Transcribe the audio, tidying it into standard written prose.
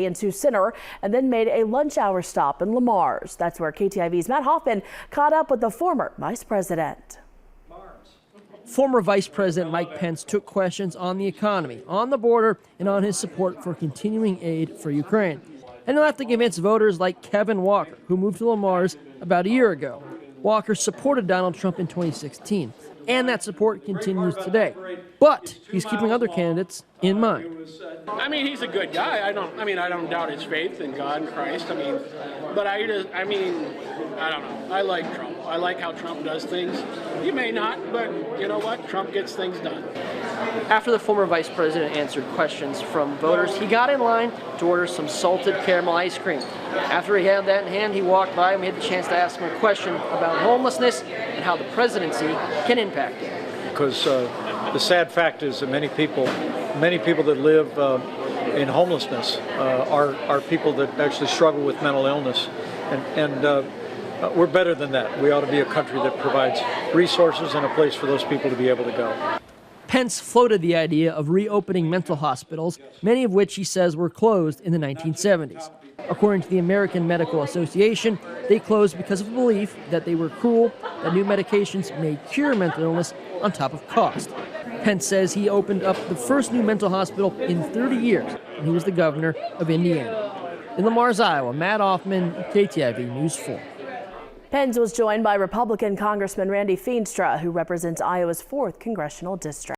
in Sioux Center and then made a lunch hour stop in Lamar's. That's where KTIV's Matt Hoffman caught up with the former vice president. Former Vice President Mike Pence took questions on the economy, on the border, and on his support for continuing aid for Ukraine. And he'll have to convince voters like Kevin Walker, who moved to Lamar's about a year ago. Walker supported Donald Trump in 2016, and that support continues today. But he's keeping other candidates in mind. I mean, he's a good guy. I don't doubt his faith in God and Christ. But I don't know. I like Trump. I like how Trump does things. You may not, but you know what? Trump gets things done. After the former vice president answered questions from voters, he got in line to order some salted caramel ice cream. After he had that in hand, he walked by and we had the chance to ask him a question about homelessness and how the presidency can impact it. Because the sad fact is that many people that live in homelessness are people that actually struggle with mental illness, and we're better than that. We ought to be a country that provides resources and a place for those people to be able to go. Pence floated the idea of reopening mental hospitals, many of which he says were closed in the 1970s. According to the American Medical Association, they closed because of a belief that they were cruel, that new medications may cure mental illness on top of cost. Pence says he opened up the first new mental hospital in 30 years when he was the governor of Indiana. In Lamar's, Iowa, Matt Hoffman, KTIV News 4. Pence was joined by Republican Congressman Randy Feenstra, who represents Iowa's 4th congressional district.